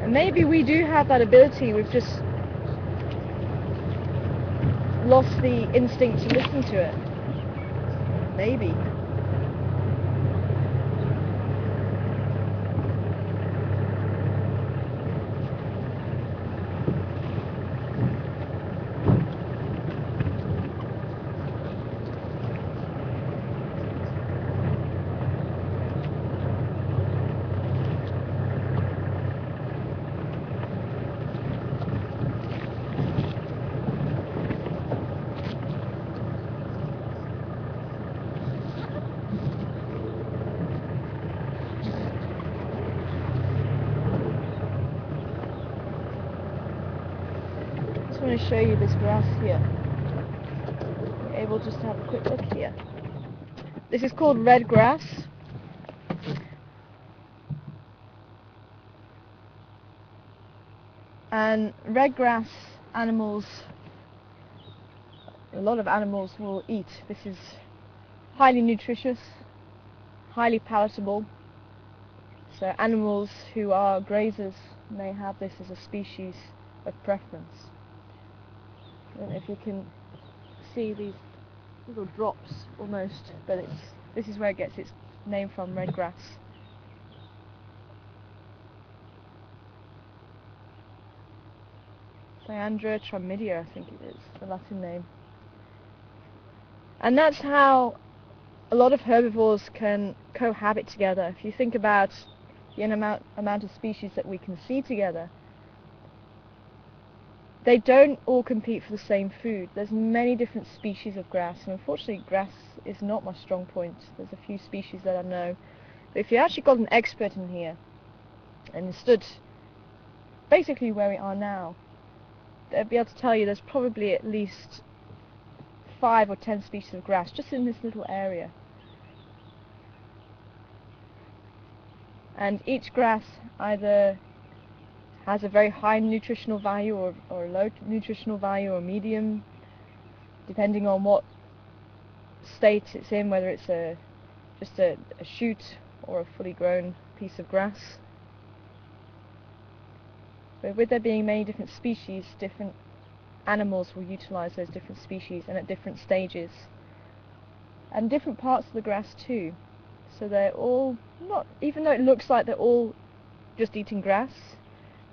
And maybe we do have that ability, we've just lost the instinct to listen to it. Maybe. I want to show you this grass here. You're able just to have a quick look here. This is called red grass. And red grass animals, a lot of animals will eat. This is highly nutritious, highly palatable. So animals who are grazers may have this as a species of preference. I don't know if you can see these little drops almost, but this is where it gets its name from, red grass. Diandra tramidia, I think it is, the Latin name. And that's how a lot of herbivores can cohabit together. If you think about the amount of species that we can see together, they don't all compete for the same food. There's many different species of grass, and unfortunately grass is not my strong point. There's a few species that I know. But if you actually got an expert in here and stood basically where we are now, they'd be able to tell you there's probably at least 5 or 10 species of grass just in this little area. And each grass either has a very high nutritional value or a low nutritional value or medium, depending on what state it's in, whether it's just a shoot or a fully grown piece of grass. But with there being many different species, different animals will utilize those different species and at different stages. And different parts of the grass too. So they're all not, even though it looks like they're all just eating grass,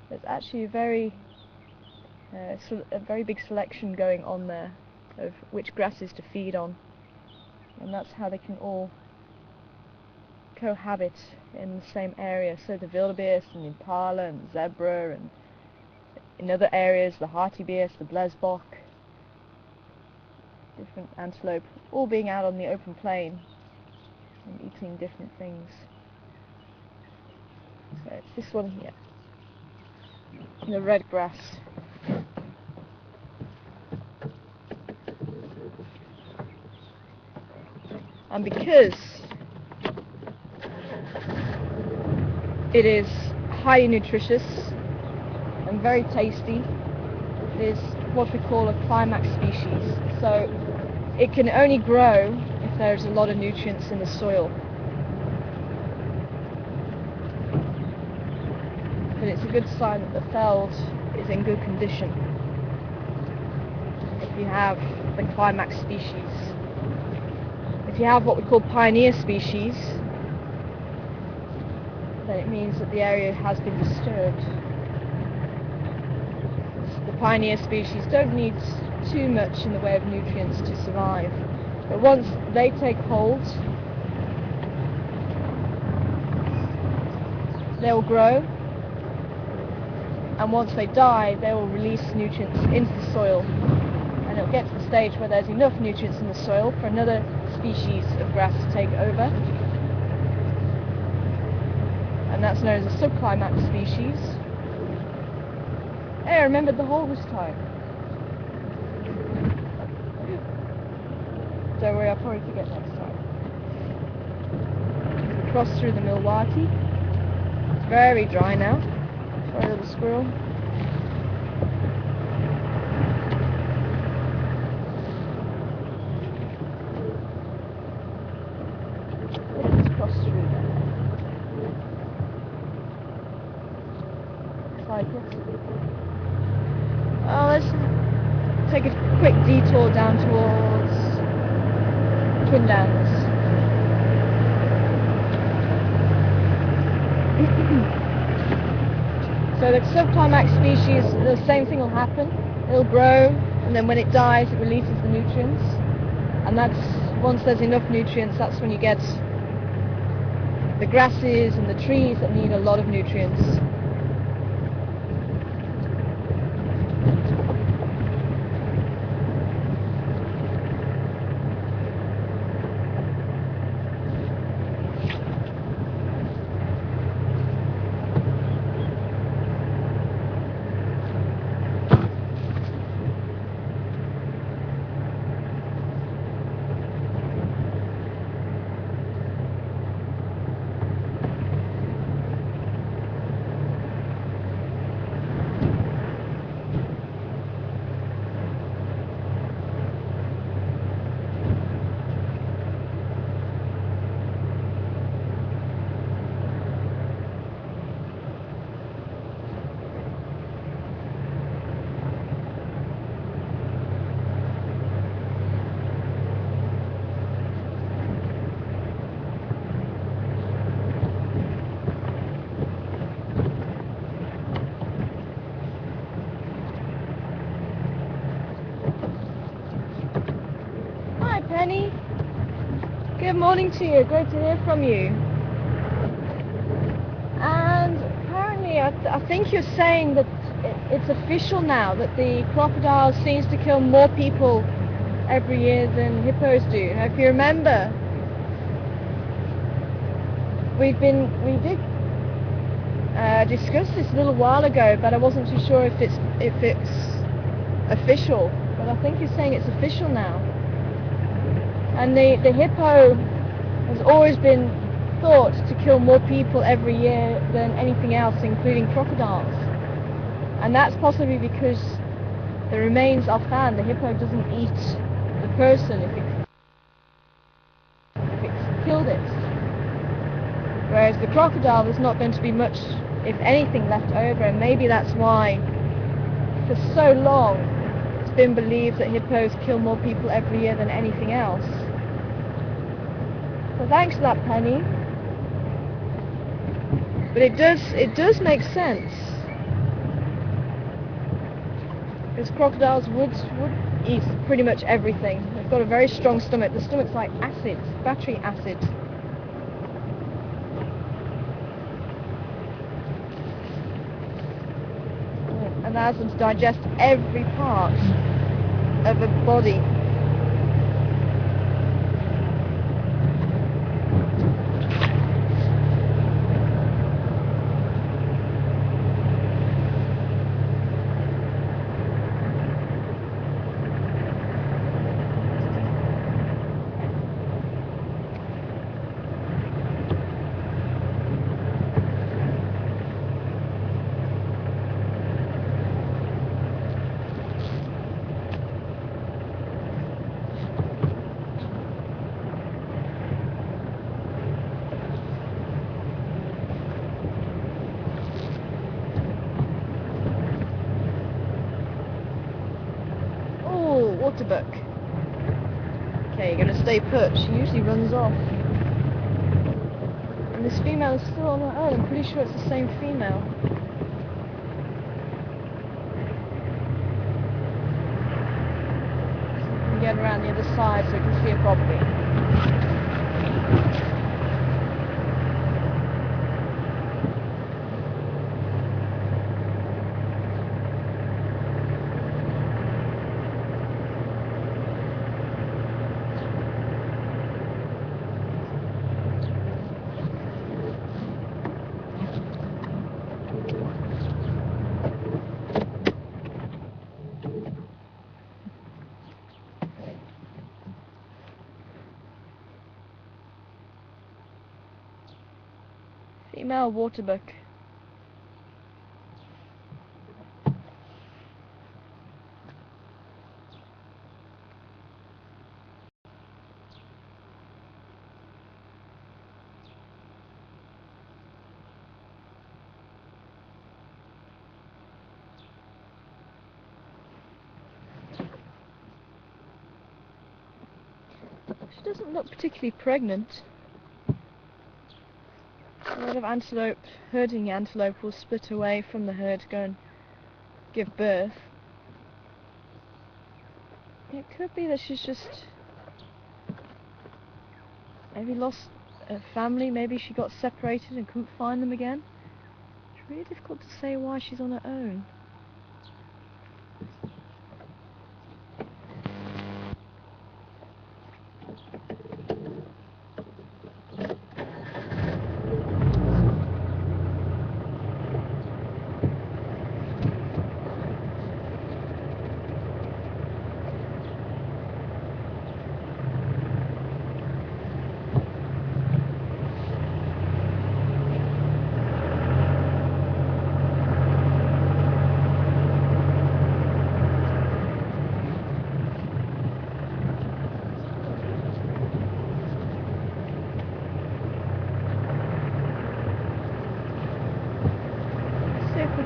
there's actually a very big selection going on there of which grasses to feed on. And that's how they can all cohabit in the same area. So the wildebeest and the impala and the zebra, and in other areas the hartebeest, the blesbok, different antelope, all being out on the open plain and eating different things. So it's this one here, the red grass. And because it is highly nutritious and very tasty, it is what we call a climax species. So it can only grow if there's a lot of nutrients in the soil. But it's a good sign that the feld is in good condition if you have the climax species. If you have what we call pioneer species, then it means that the area has been disturbed. The pioneer species don't need too much in the way of nutrients to survive, but once they take hold, they will grow, and once they die, they will release nutrients into the soil, and it will get to the stage where there's enough nutrients in the soil for another species of grass to take over, and that's known as a subclimax species. Hey, I remembered the hole this time. Don't worry, I'll probably forget next time. Cross through the Milwaukie. It's very dry now. Sorry, little squirrel. Let's cross through there. cycle. Oh, let's take a quick detour down towards Twin Downs. So the subclimax species, the same thing will happen. It'll grow, and then when it dies, it releases the nutrients. And that's, once there's enough nutrients, that's when you get the grasses and the trees that need a lot of nutrients. Penny, good morning to you, great to hear from you. And apparently I think you're saying that it's official now that the crocodile seems to kill more people every year than hippos do. Now, if you remember, we did discuss this a little while ago, but I wasn't too sure if it's official, but I think you're saying it's official now. And the hippo has always been thought to kill more people every year than anything else, including crocodiles. And that's possibly because the remains are found. The hippo doesn't eat the person if it's killed it. Whereas the crocodile, there's not going to be much, if anything, left over. And maybe that's why, for so long, it's been believed that hippos kill more people every year than anything else. So thanks for that, Penny. But it does make sense, because crocodiles would eat pretty much everything. They've got a very strong stomach. The stomach's like acid, battery acid. It allows them to digest every part of a body. Waterbuck. Okay, you're going to stay put. She usually runs off. And this female is still on her own. I'm pretty sure it's the same female. So we can get around the other side so we can see her properly. Female waterbuck. doesn't look particularly pregnant. A lot of antelope, herding antelope will split away from the herd to go and give birth. It could be that she's just maybe lost a family, maybe she got separated and couldn't find them again. It's really difficult to say why she's on her own.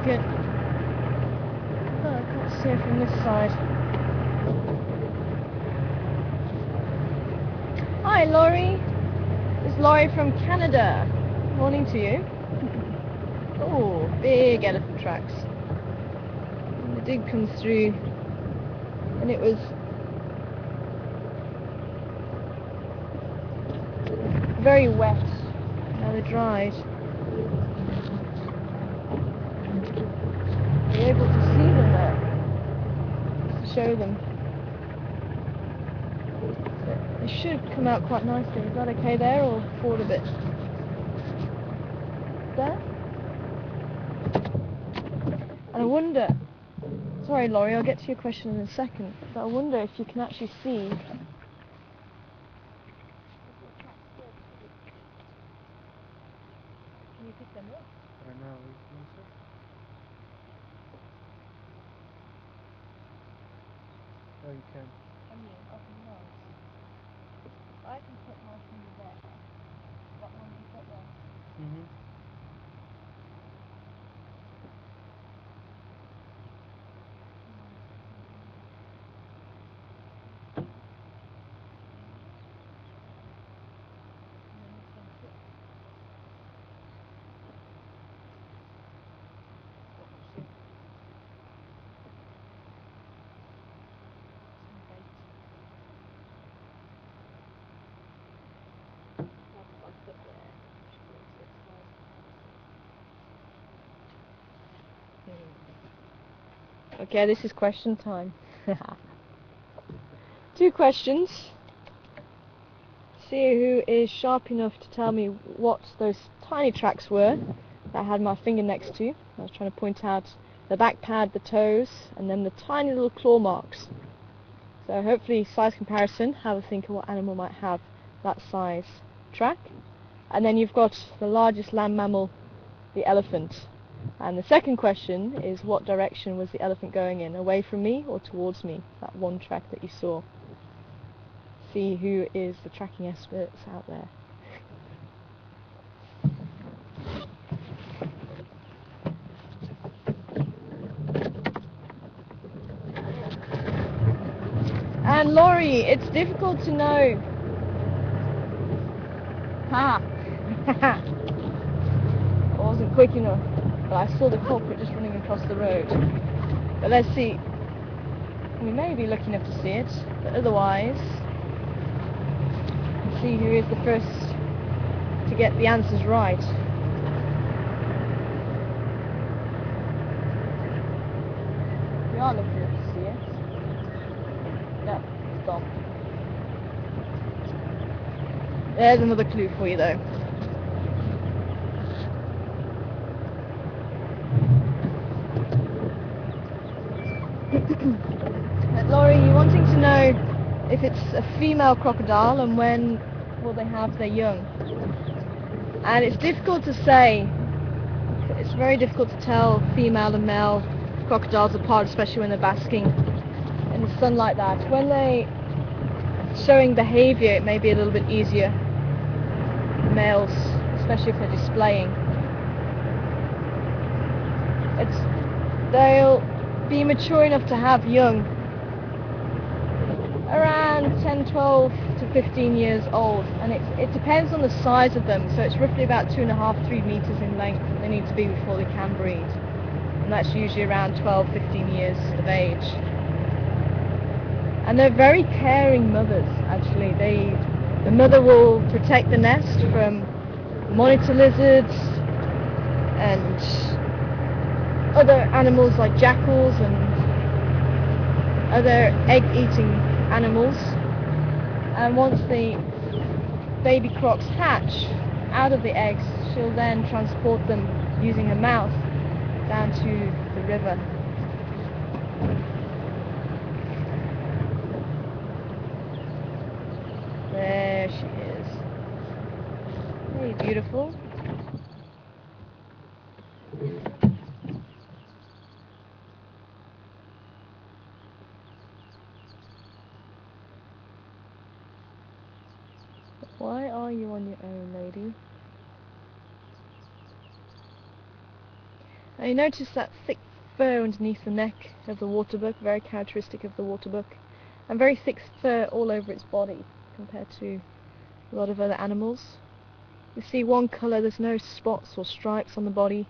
Oh, I can't see it from this side. Hi Laurie, it's Laurie from Canada. Morning to you. Oh, big elephant tracks. And they did come through, and it was very wet. Now they're dried. Be able to see them there, to show them. They should come out quite nicely. Is that okay there, or forward a bit? There? And I wonder, sorry Laurie, I'll get to your question in a second, but I wonder if you can actually see. Can you pick them up? I know. Oh, you can. Can you? Oh, no. I can put my finger there. What one you put there? Mm-hmm. Okay, this is question time. 2 questions. See who is sharp enough to tell me what those tiny tracks were that I had my finger next to. I was trying to point out the back pad, the toes, and then the tiny little claw marks. So hopefully size comparison, have a think of what animal might have that size track. And then you've got the largest land mammal, the elephant. And the second question is, what direction was the elephant going in? Away from me or towards me? That one track that you saw. See who is the tracking experts out there. And Laurie, it's difficult to know. Ha! I wasn't quick enough, but I saw the culprit just running across the road. But let's see. We may be lucky enough to see it, but otherwise, see who is the first to get the answers right. We are lucky enough to see it. No, it's gone. There's another clue for you though. But Laurie, you're wanting to know if it's a female crocodile and when will they have their young. And it's difficult to say. It's very difficult to tell female and male crocodiles apart, especially when they're basking in the sun like that. When they're showing behaviour, it may be a little bit easier. Males, especially if they're displaying. They'll be mature enough to have young around 10, 12 to 15 years old, and it depends on the size of them. So it's roughly about 2.5, 3 meters in length they need to be before they can breed, and that's usually around 12, 15 years of age. And they're very caring mothers. Actually, the mother will protect the nest from monitor lizards and other animals like jackals and other egg-eating animals. And once the baby crocs hatch out of the eggs, she'll then transport them using her mouth down to the river. There she is. Hey, beautiful. Why are you on your own, lady? Now you notice that thick fur underneath the neck of the waterbuck, very characteristic of the waterbuck, and very thick fur all over its body compared to a lot of other animals. You see one colour, there's no spots or stripes on the body.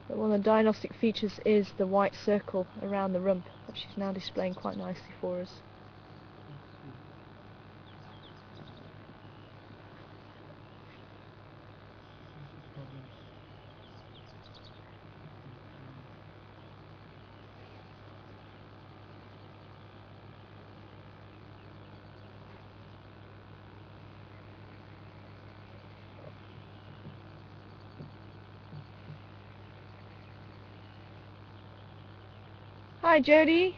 But one of the diagnostic features is the white circle around the rump that she's now displaying quite nicely for us. Hi Jody,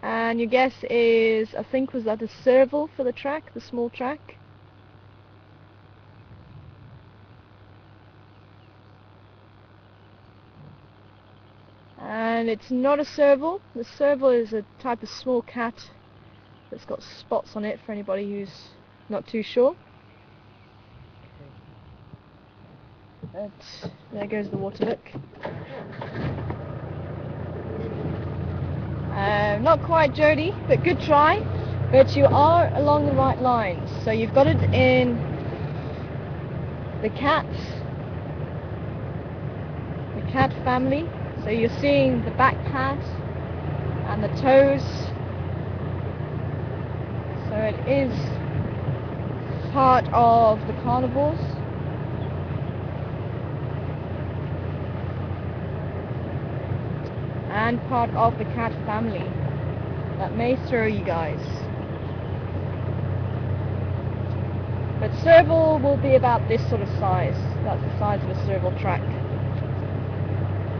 and your guess is, I think, was that a serval for the track, the small track? And it's not a serval. The serval is a type of small cat that's got spots on it for anybody who's not too sure. But there goes the waterbuck. Not quite, Jody, but good try. But you are along the right lines. So you've got it in the cat family. So you're seeing the back pat and the toes. So it is part of the carnivores. And part of the cat family. That may throw you guys. But serval will be about this sort of size. That's the size of a serval track.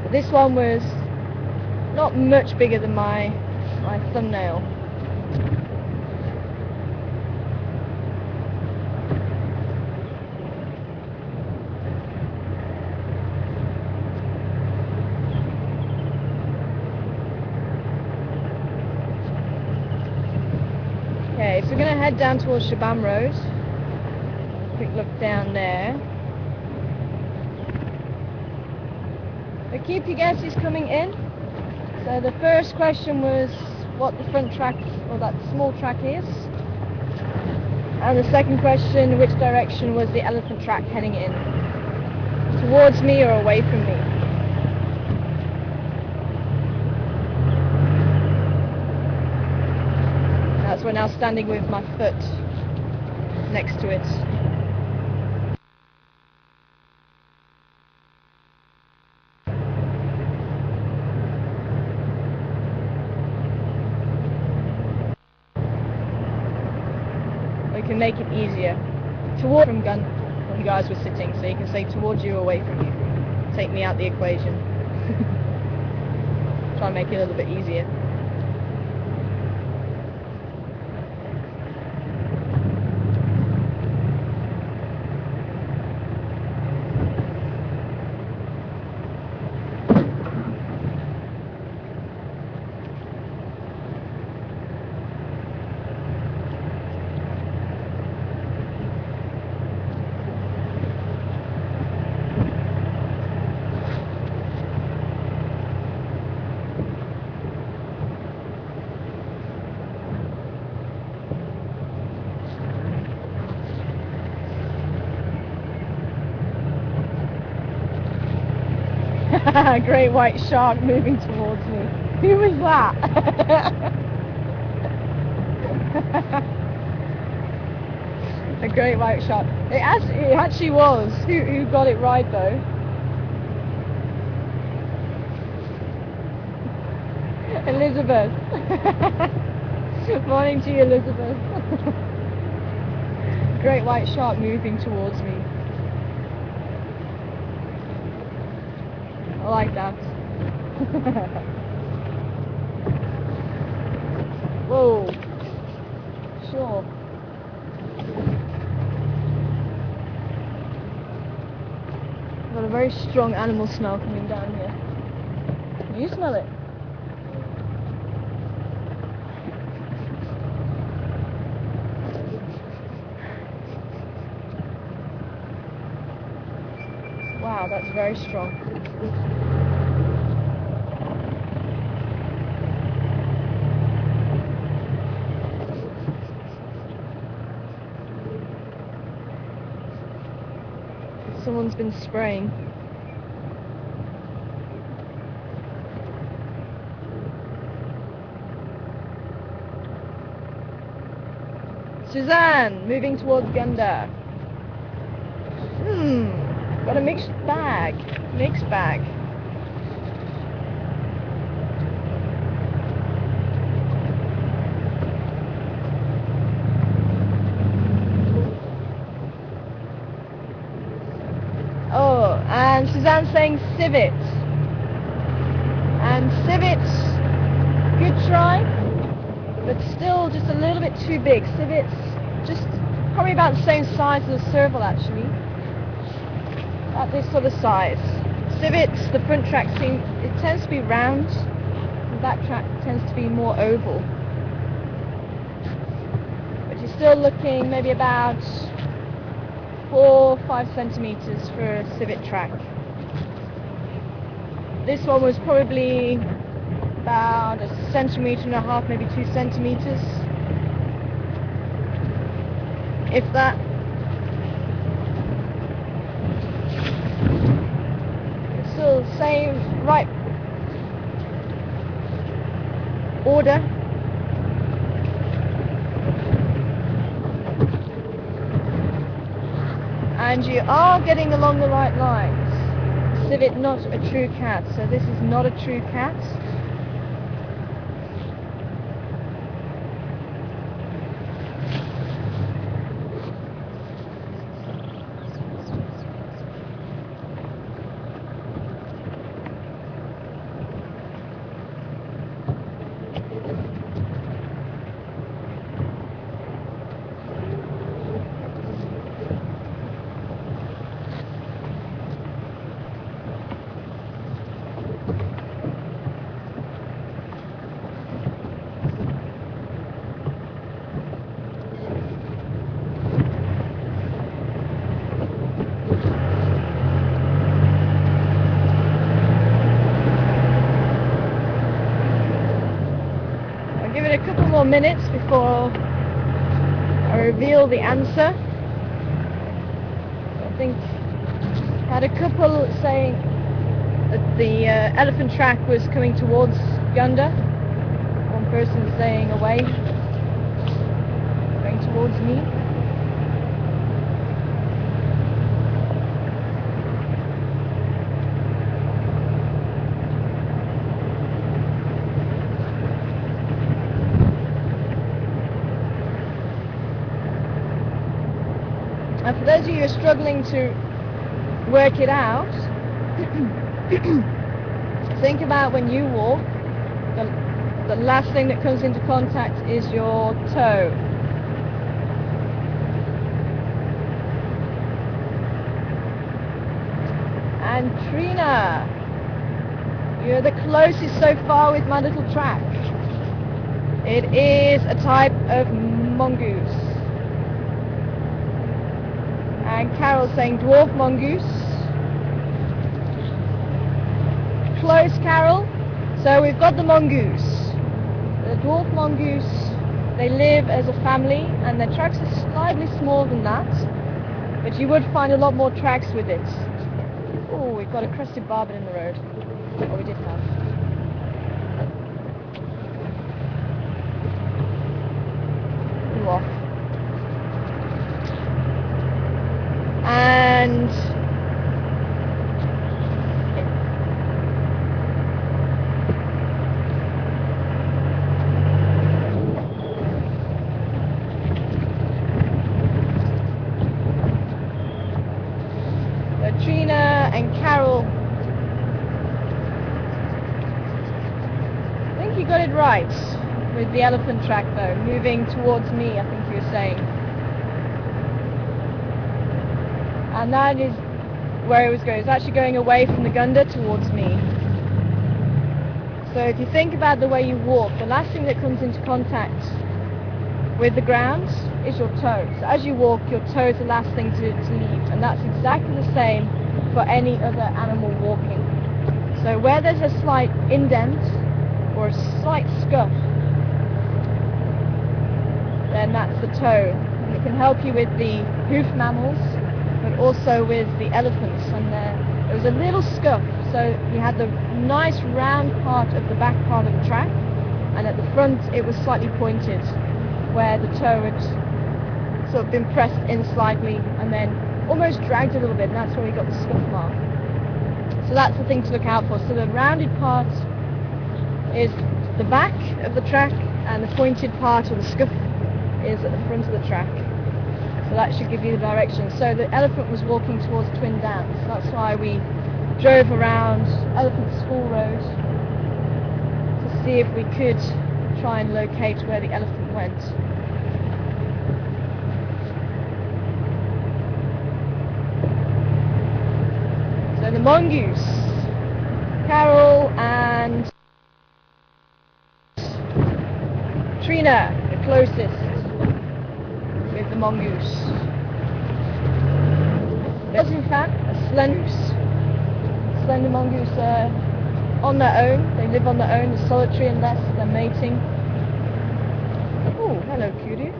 But this one was not much bigger than my thumbnail. Okay, so we're going to head down towards Shabam Road. Quick look down there. So keep your guesses coming in. So the first question was what the front track, or that small track is. And the second question, which direction was the elephant track heading in? Towards me or away from me? We're now standing with my foot next to it. We can make it easier. Toward from gun, you guys were sitting, so you can say towards you, away from you. Take me out the equation. Try and make it a little bit easier. Great white shark moving towards me. Who was that? A great white shark. It actually was. Who got it right though? Elizabeth. Morning to you, Elizabeth. Great white shark moving towards me. I like that. Whoa. Sure. Got a very strong animal smell coming down here. Can you smell it? Wow, that's very strong. Someone's been spraying. Suzanne, moving towards Gunda. Got a mixed bag. Mixed bag. Oh, and Suzanne's saying civet. And civet's good try, but still just a little bit too big. Civet's just probably about the same size as a serval actually. At this sort of size. Civets, the front track it tends to be round, the back track tends to be more oval. But you're still looking maybe about 4 or 5 centimeters for a civet track. This one was probably about 1.5 centimeters, maybe 2 centimeters. If that. Still same right order. And you are getting along the right lines. Civet not a true cat, so this is not a true cat. Give it a couple more minutes before I reveal the answer. I think I had a couple saying that the elephant track was coming towards Gunda. One person saying away, going towards me. And for those of you who are struggling to work it out, think about when you walk, the last thing that comes into contact is your toe. And Trina, you're the closest so far with my little track. It is a type of mongoose. And Carol's saying dwarf mongoose. Close, Carol. So we've got the mongoose. The dwarf mongoose, they live as a family and their tracks are slightly smaller than that, but you would find a lot more tracks with it. Oh, we've got a crested barbet in the road. Or we did have. Blew off. And Trina and Carol, I think you got it right with the elephant track though, moving towards me, I think you were saying. And that is where it was going. It's actually going away from the Gunda towards me. So if you think about the way you walk, the last thing that comes into contact with the ground is your toes. So as you walk, your toe is the last thing to leave, and that's exactly the same for any other animal walking. So where there's a slight indent or a slight scuff, then that's the toe. And it can help you with the hoof mammals, but also with the elephants. And there was a little scuff, so you had the nice round part of the back part of the track, and at the front it was slightly pointed, where the toe had sort of been pressed in slightly and then almost dragged a little bit, and that's where we got the scuff mark. So that's the thing to look out for. So the rounded part is the back of the track, and the pointed part or the scuff is at the front of the track. So that should give you the direction. So the elephant was walking towards Twin Downs. That's why we drove around Elephant School Road to see if we could try and locate where the elephant went. So the mongoose, Carol and Trina, the closest with the mongoose. There's in fact a slender mongoose on their own. They live on their own, they're solitary unless they're mating. Oh, hello cutie.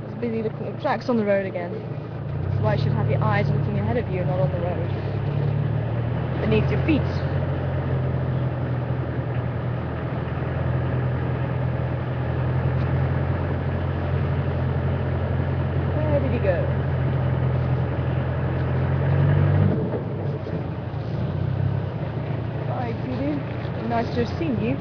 It's busy looking at tracks on the road again. That's why you should have your eyes looking ahead of you, not on the road. Beneath your feet. Where did he go? Bye, cutie. Nice to have seen you.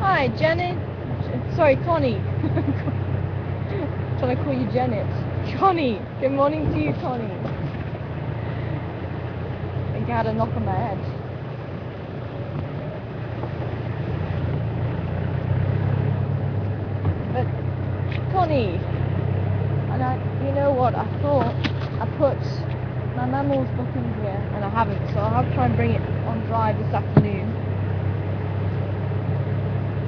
Hi, Janet. Sorry, Connie. Trying to call you Janet. Connie. Good morning to you, Connie. I think I had a knock on my head. But Connie, and you know what? I thought I put my mammal's got in here, and I haven't, so I'll have to try and bring it on drive this afternoon.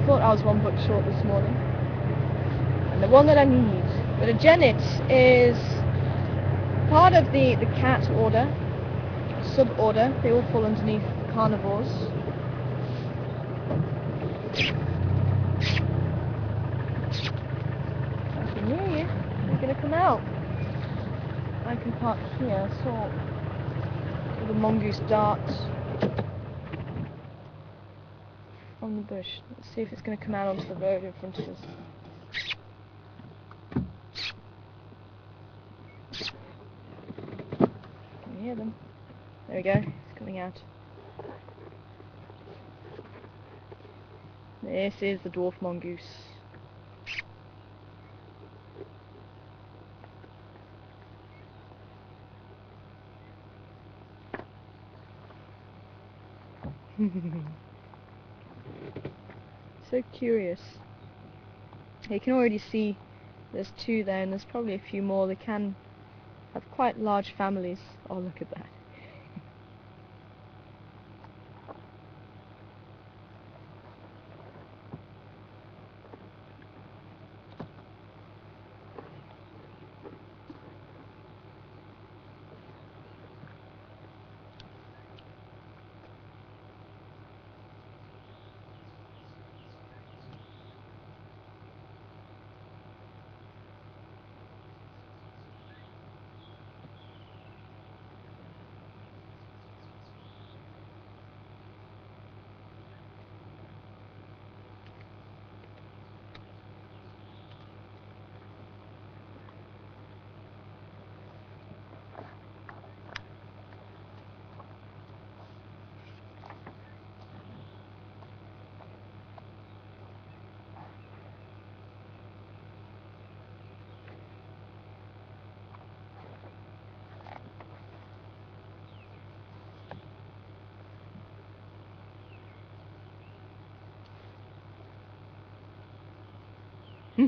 Thought I was one book short this morning. And the one that I need. But a genet is part of the cat order, sub-order. They all fall underneath carnivores. I can hear you. You're going to come out. I can park here. I saw the mongoose dart from the bush. Let's see if it's going to come out onto the road in front of us. Can you hear them? There we go. It's coming out. This is the dwarf mongoose. So curious. You can already see there's two there, and there's probably a few more. They can have quite large families. Oh, look at that. So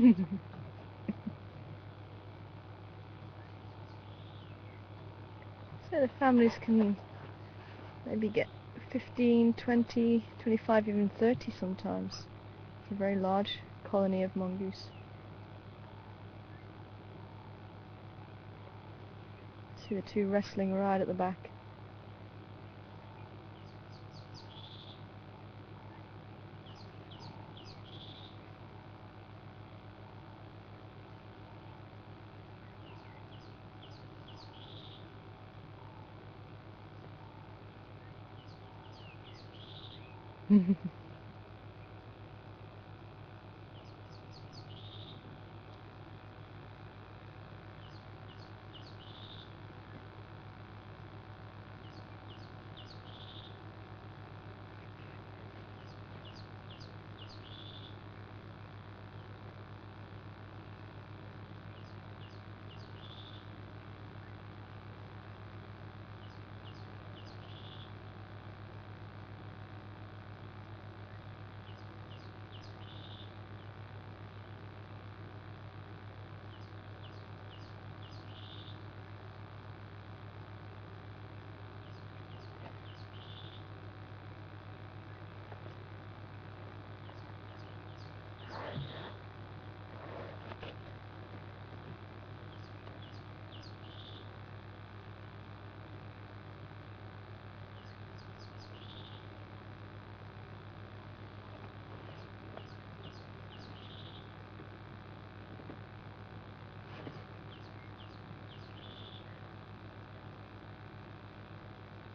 the families can maybe get 15, 20, 25, even 30 sometimes. It's a very large colony of mongoose. See the two wrestling right at the back.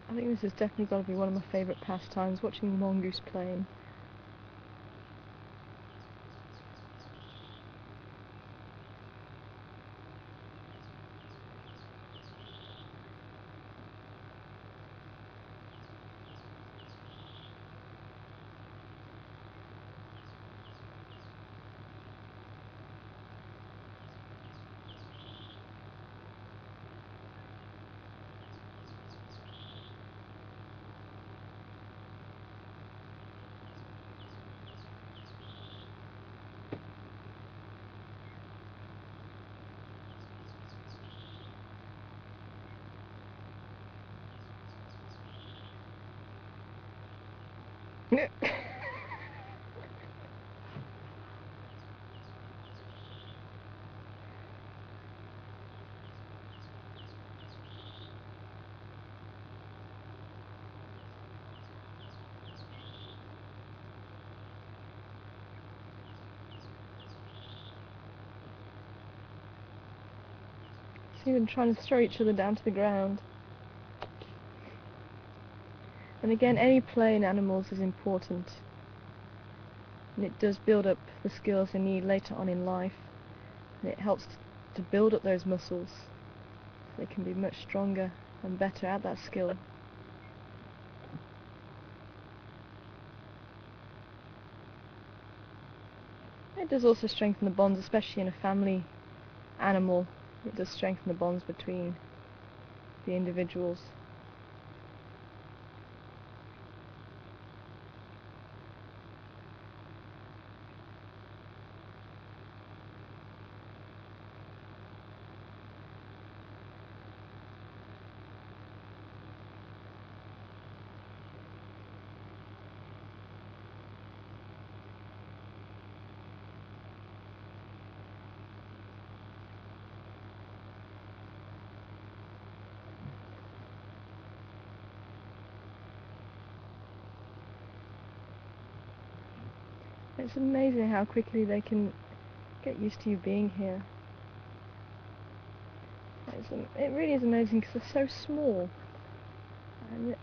I think this has definitely got to be one of my favourite pastimes, watching the mongoose playing. See them trying to throw each other down to the ground. And again, any play in animals is important. And it does build up the skills they need later on in life. And it helps to build up those muscles so they can be much stronger and better at that skill. It does also strengthen the bonds, especially in a family animal. It does strengthen the bonds between the individuals. It's amazing how quickly they can get used to you being here. It really is amazing because they're so small and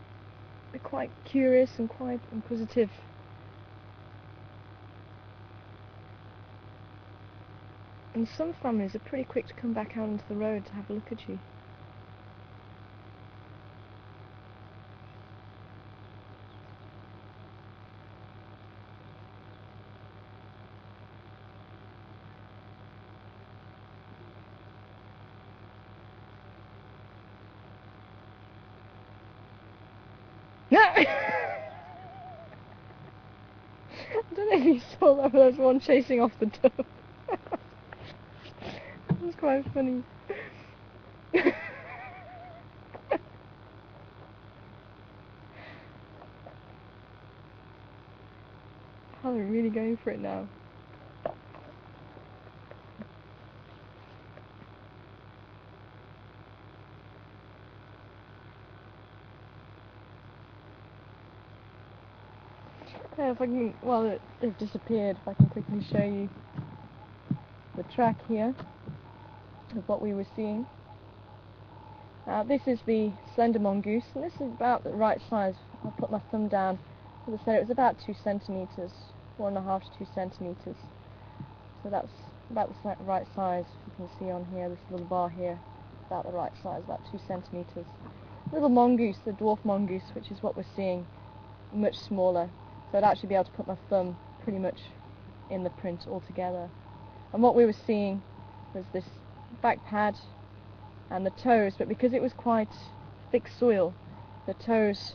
they're quite curious and quite inquisitive. And some families are pretty quick to come back out onto the road to have a look at you. No! I don't know if you saw that, but there was one chasing off the dove. It was quite funny. Oh, they're really going for it now. Yeah, if I can, well, they've disappeared. If I can quickly show you the track here of what we were seeing. This is the slender mongoose, and this is about the right size. I'll put my thumb down. As I said, it was about 2 centimeters, 1.5 to 2 centimeters. So that's about the right size. You can see on here, this little bar here, about the right size, about 2 centimeters. Little mongoose, the dwarf mongoose, which is what we're seeing, much smaller. So I'd actually be able to put my thumb pretty much in the print altogether. And what we were seeing was this back pad and the toes, but because it was quite thick soil, the toes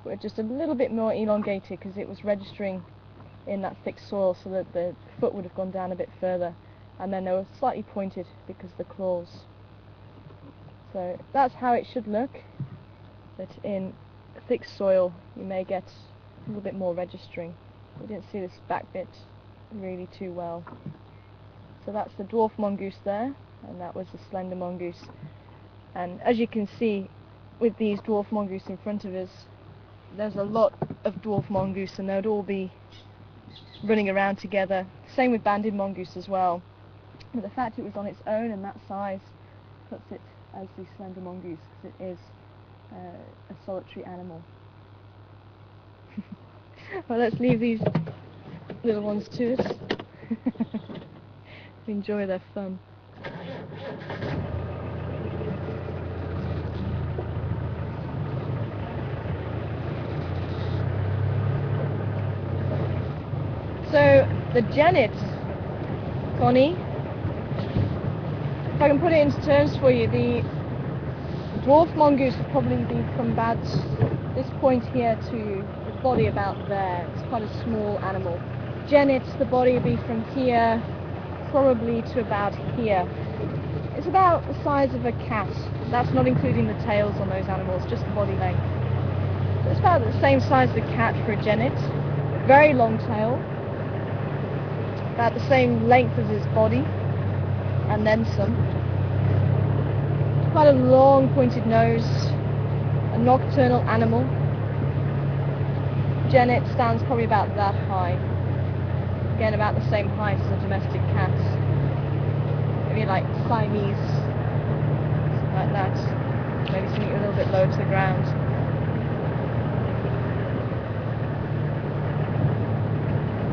were just a little bit more elongated because it was registering in that thick soil, so that the foot would have gone down a bit further, and then they were slightly pointed because of the claws. So that's how it should look, but in thick soil you may get a little bit more registering. We didn't see this back bit really too well. So that's the dwarf mongoose there, and that was the slender mongoose. And as you can see, with these dwarf mongoose in front of us, there's a lot of dwarf mongoose, and they'd all be running around together. Same with banded mongoose as well. But the fact it was on its own and that size puts it as the slender mongoose, because it is a solitary animal. Well, let's leave these little ones to us. Enjoy their fun. So the genet, Connie, if I can put it into terms for you, the dwarf mongoose would probably be from about this point here to the body about there. It's quite a small animal. Genet, the body would be from here probably to about here. It's about the size of a cat. That's not including the tails on those animals, just the body length. It's about the same size as the cat for a genet. Very long tail. About the same length as his body. And then some. Quite a long pointed nose. A nocturnal animal. Genet stands probably about that high. Again, about the same height as a domestic cat. Maybe like Siamese, like that. Maybe something a little bit low to the ground.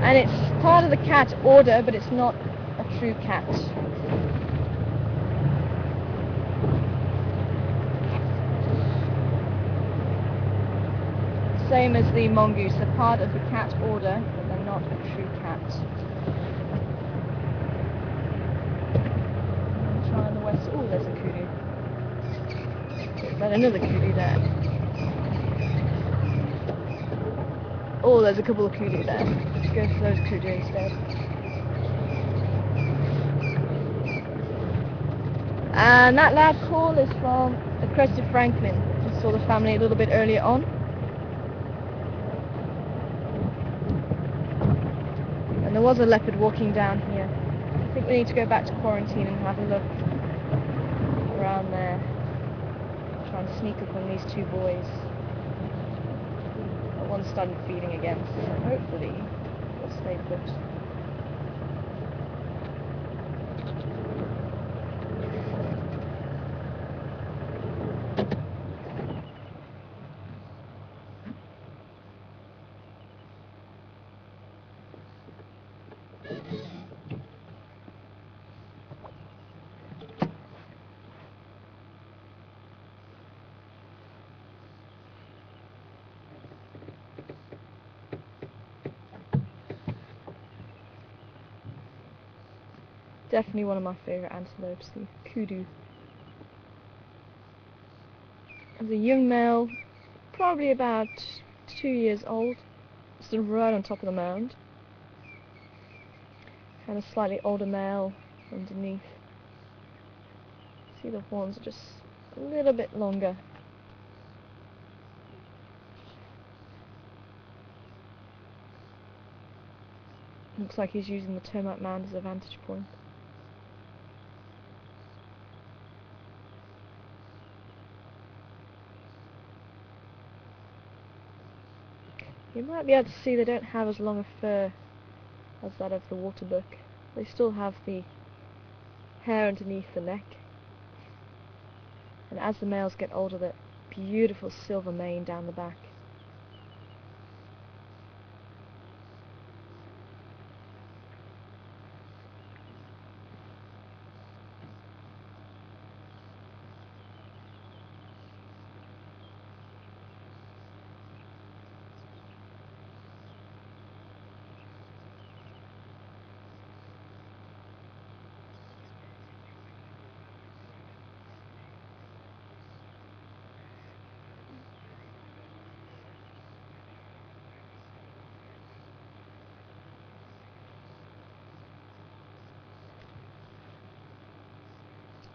And it's part of the cat order, but it's not a true cat. Same as the mongoose, they're part of the cat order, but they're not a true cat. Try on the west. Oh, there's a kudu. There's another kudu there. Oh, there's a couple of kudu there. Let's go for those kudu instead. And that loud call is from a crested francolin. Just saw the family a little bit earlier on. And there was a leopard walking down here. I think we need to go back to quarantine and have a look around there. Try and sneak up on these two boys. But one started feeding again, so hopefully we'll stay put. Definitely one of my favourite antelopes, the kudu. There's a young male, probably about 2 years old, stood right on top of the mound. And a slightly older male underneath. See, the horns are just a little bit longer. Looks like he's using the termite mound as a vantage point. You might be able to see they don't have as long a fur as that of the waterbuck. They still have the hair underneath the neck. And as the males get older, that beautiful silver mane down the back.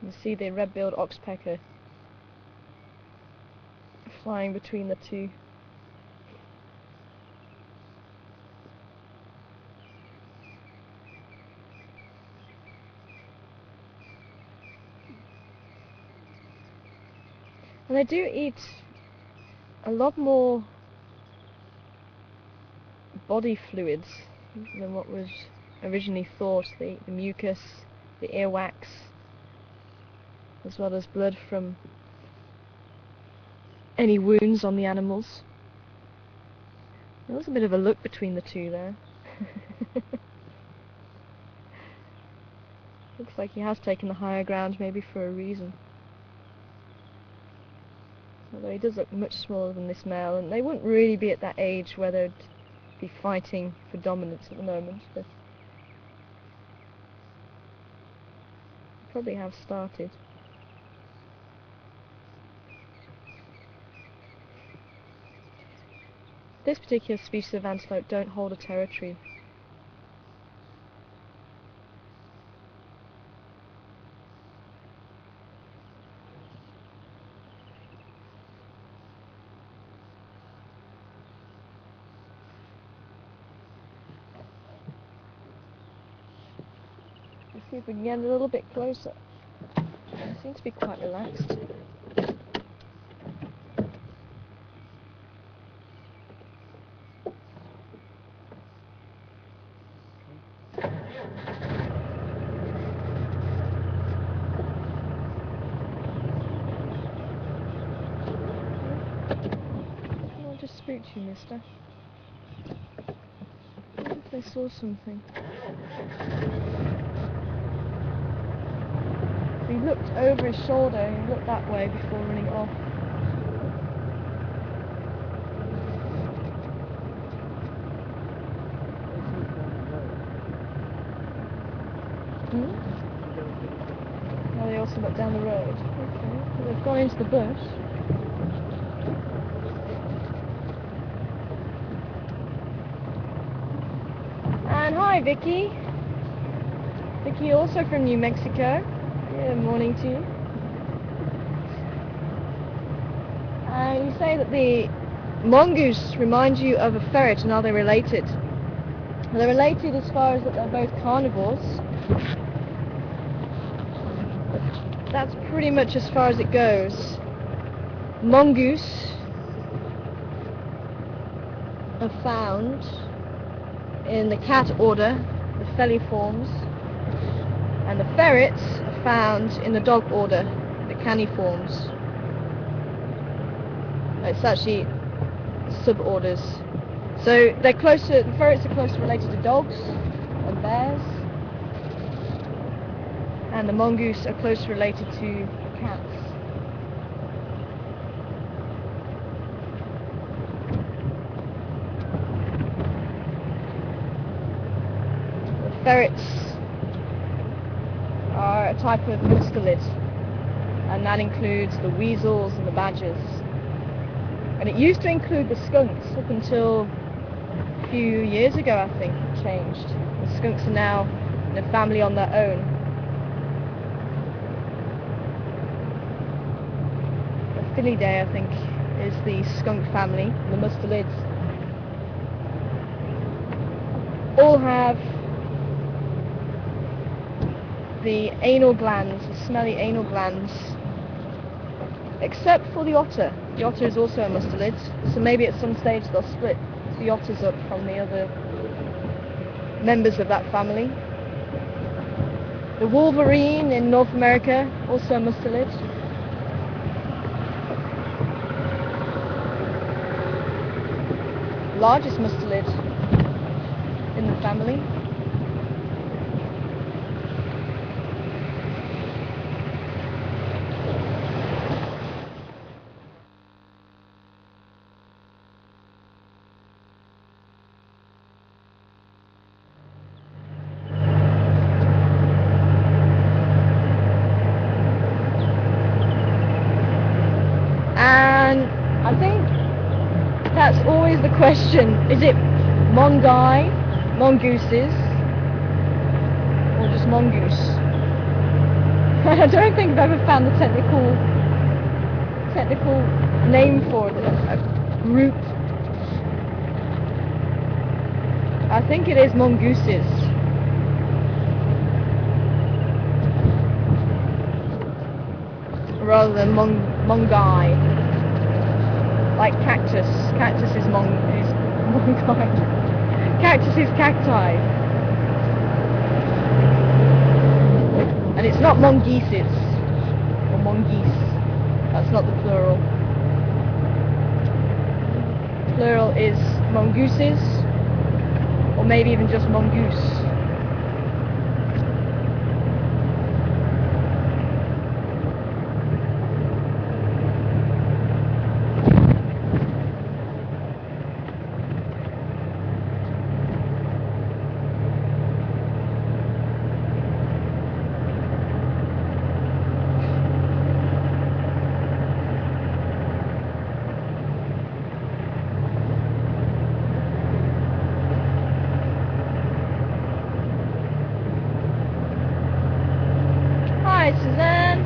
You see the red-billed oxpecker flying between the two. And they do eat a lot more body fluids than what was originally thought. They eat the mucus, the earwax, as well as blood from any wounds on the animals. There was a bit of a look between the two there. Looks like he has taken the higher ground, maybe for a reason. Although he does look much smaller than this male, and they wouldn't really be at that age where they'd be fighting for dominance at the moment, but probably have started. This particular species of antelope don't hold a territory. See if we can get a little bit closer. They seem to be quite relaxed. I'll just spook you, mister. I wonder if they saw something. He looked over his shoulder and he looked that way before running off. Oh, they also looked down the road. Okay, well, they've gone into the bush. And hi, Vicky. Vicky, also from New Mexico. Good morning to you. And you say that the mongoose reminds you of a ferret, and are they related? Well, they're related as far as that they're both carnivores. That's pretty much as far as it goes. Mongoose are found in the cat order, the feliforms, and the ferrets are found in the dog order, the caniforms. It's actually suborders. So they're closer, the ferrets are closer related to dogs and bears, and the mongoose are closely related to cats. The ferrets are a type of mustelid, and that includes the weasels and the badgers. And it used to include the skunks up until a few years ago, I think, it changed. The skunks are now in a family on their own. The Filidae, I think, is the skunk family. The mustelids all have the anal glands, the smelly anal glands, except for the otter. The otter is also a mustelid, so maybe at some stage they'll split the otters up from the other members of that family. The wolverine in North America, also a mustelid. Largest mustelid in the family. And I think that's always the question. Is it mongai, mongooses, or just mongoose? I don't think I've ever found the technical name for it, a group. I think it is mongooses. Rather than mongai. Like cactus. Cactus is mongai. Cactus is cacti. And it's not mongooses. Or mongoose. That's not the plural. Plural is mongooses. Or maybe even just mongoose. Hi, Suzanne.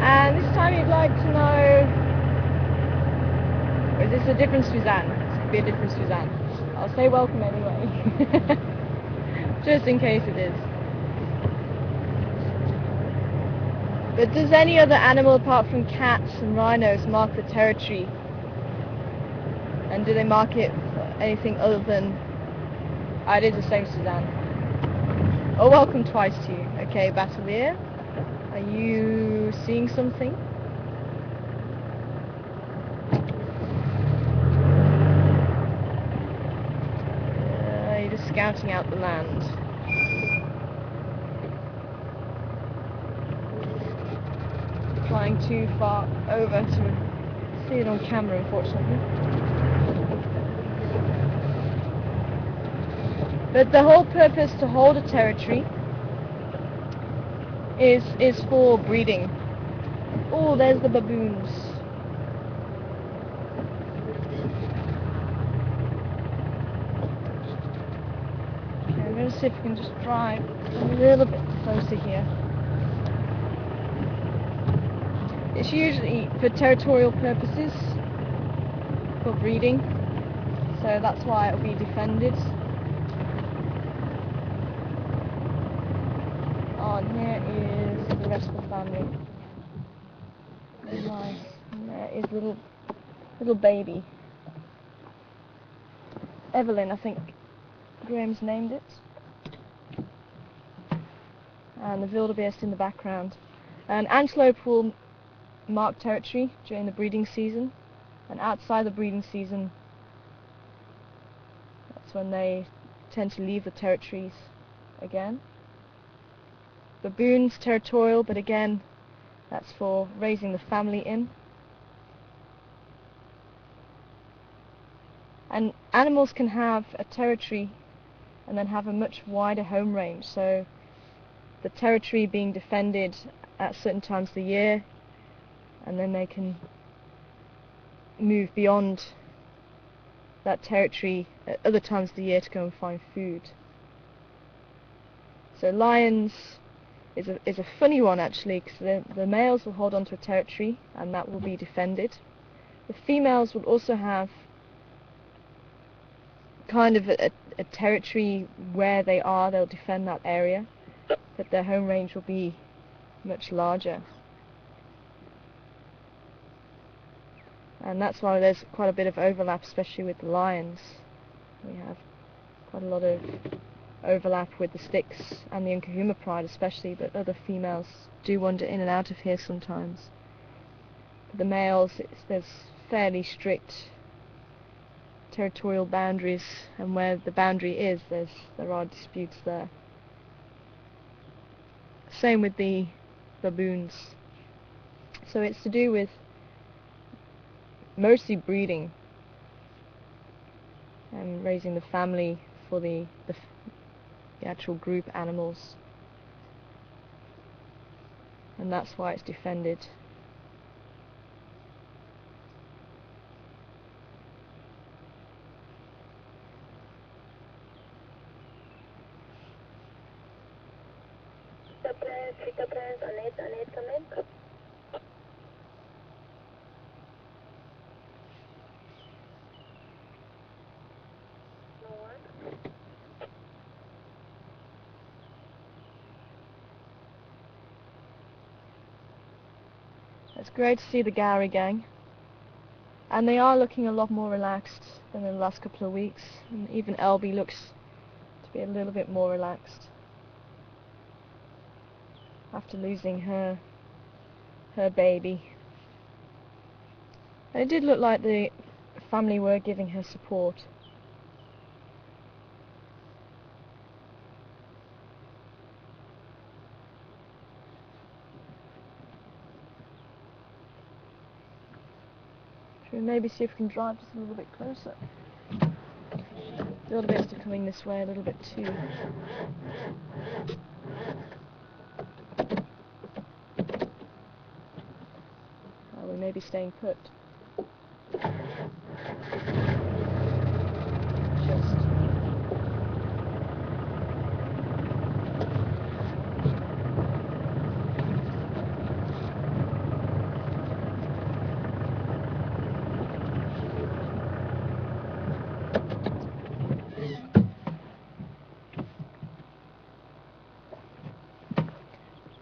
And this time you'd like to know, or is this a different Suzanne? could be a different Suzanne. I'll say welcome anyway. Just in case it is. But does any other animal apart from cats and rhinos mark the territory? And do they mark it for anything other than... Ah, it is the same Suzanne. Oh, welcome twice to you. Okay, Batelier. Are you seeing something? You're just scouting out the land. Flying too far over to see it on camera, unfortunately. But the whole purpose to hold a territory is for breeding. Oh, there's the baboons. Okay, I'm going to see if we can just drive a little bit closer here. It's usually for territorial purposes, for breeding, so that's why it will be defended. Oh, and here is the rest of the family. Nice. And there is little baby. Evelyn, I think Graham's named it. And the wildebeest in the background. And antelope will mark territory during the breeding season, and outside the breeding season, that's when they tend to leave the territories again. Baboons territorial, but again that's for raising the family in. And animals can have a territory and then have a much wider home range, so the territory being defended at certain times of the year, and then they can move beyond that territory at other times of the year to go and find food. So lions is a funny one actually, because the males will hold on to a territory and that will be defended. The females will also have kind of a territory where they are, they'll defend that area, but their home range will be much larger. And that's why there's quite a bit of overlap, especially with the lions. We have quite a lot of overlap with the sticks and the Nkahuma pride especially, but other females do wander in and out of here sometimes. But the males, there's fairly strict territorial boundaries, and where the boundary is, there are disputes there. Same with the baboons. So it's to do with mostly breeding and raising the family for the actual group animals, and that's why it's defended. It's great to see the Gowrie gang, and they are looking a lot more relaxed than in the last couple of weeks, and even Elby looks to be a little bit more relaxed after losing her baby. And it did look like the family were giving her support. Should we maybe see if we can drive just a little bit closer? The other bits are coming this way a little bit too. Oh, we may be staying put. Just.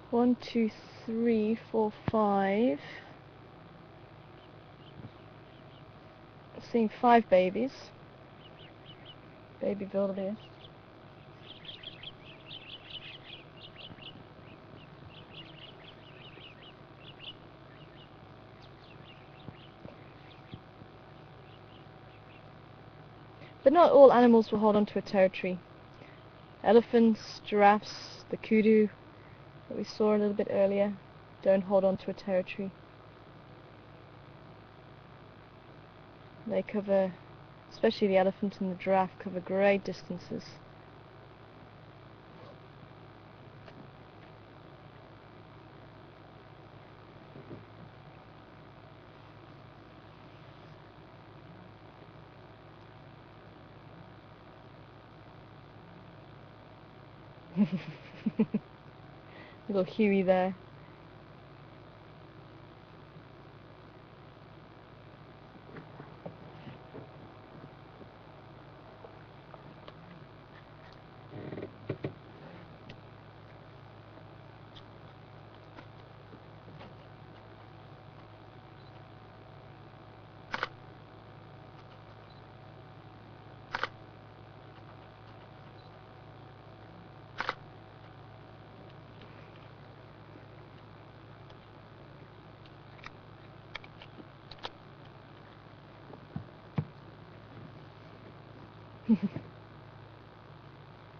One, two, three, four, five. Seeing 5 babies. Baby wildebeest. But not all animals will hold on to a territory. Elephants, giraffes, the kudu that we saw a little bit earlier don't hold on to a territory. They cover, especially the elephant and the giraffe, cover great distances. Little Huey there.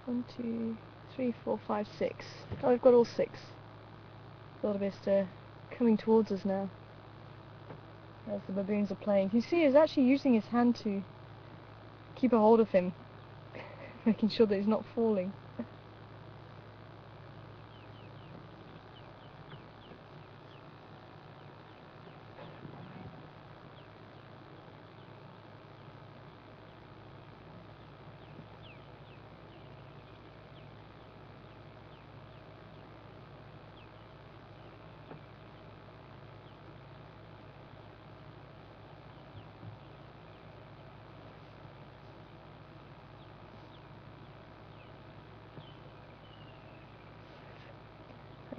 One, two, three, four, five, 6. Oh, we've got all 6. Wildebeest coming towards us now. As the baboons are playing. You see, he's actually using his hand to keep a hold of him, making sure that he's not falling.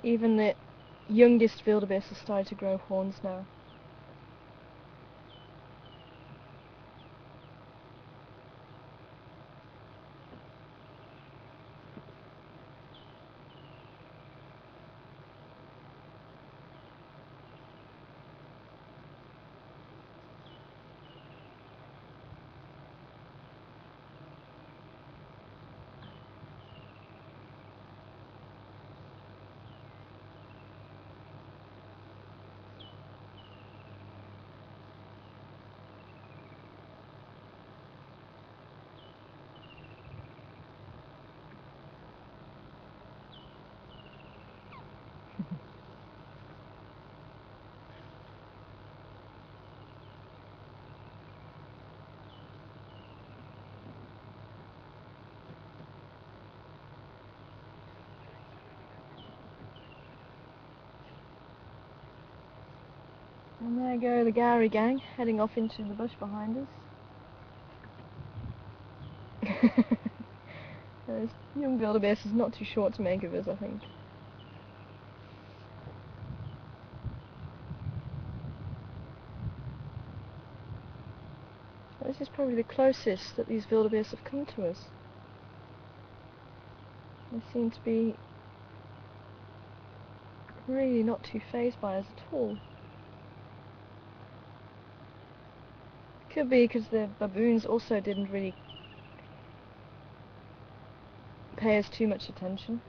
Even the youngest wildebeest has started to grow horns now. And there go the Gowrie gang, heading off into the bush behind us. This young wildebeest is not too short to make of us, I think. This is probably the closest that these wildebeest have come to us. They seem to be really not too fazed by us at all. Could be because the baboons also didn't really pay us too much attention.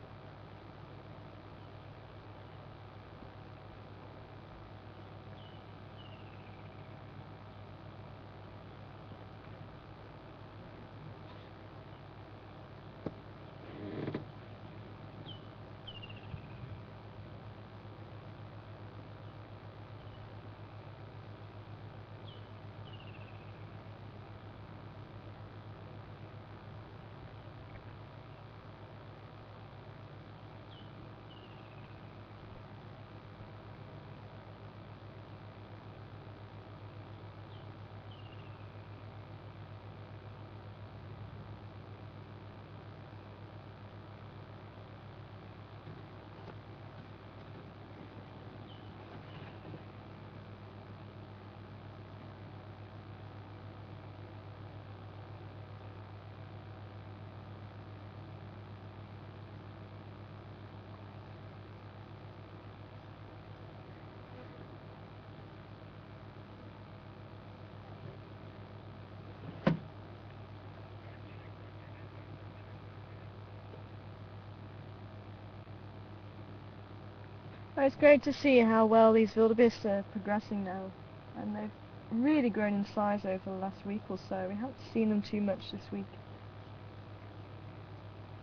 Oh, it's great to see how well these wildebeest are progressing now, and they've really grown in size over the last week or so. We haven't seen them too much this week.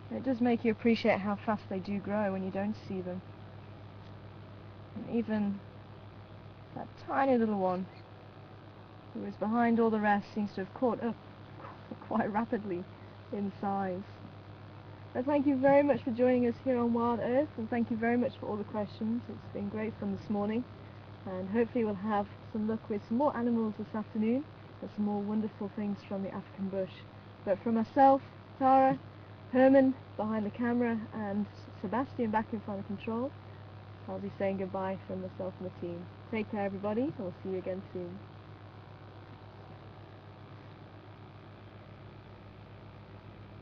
It does make you appreciate how fast they do grow when you don't see them. And even that tiny little one, who is behind all the rest, seems to have caught up quite rapidly in size. So thank you very much for joining us here on Wild Earth, and thank you very much for all the questions. It's been great fun this morning, and hopefully we'll have some luck with some more animals this afternoon and some more wonderful things from the African bush. But from myself, Tara, Herman behind the camera, and Sebastian back in front of control, I'll be saying goodbye from myself and the team. Take care everybody, and we'll see you again soon.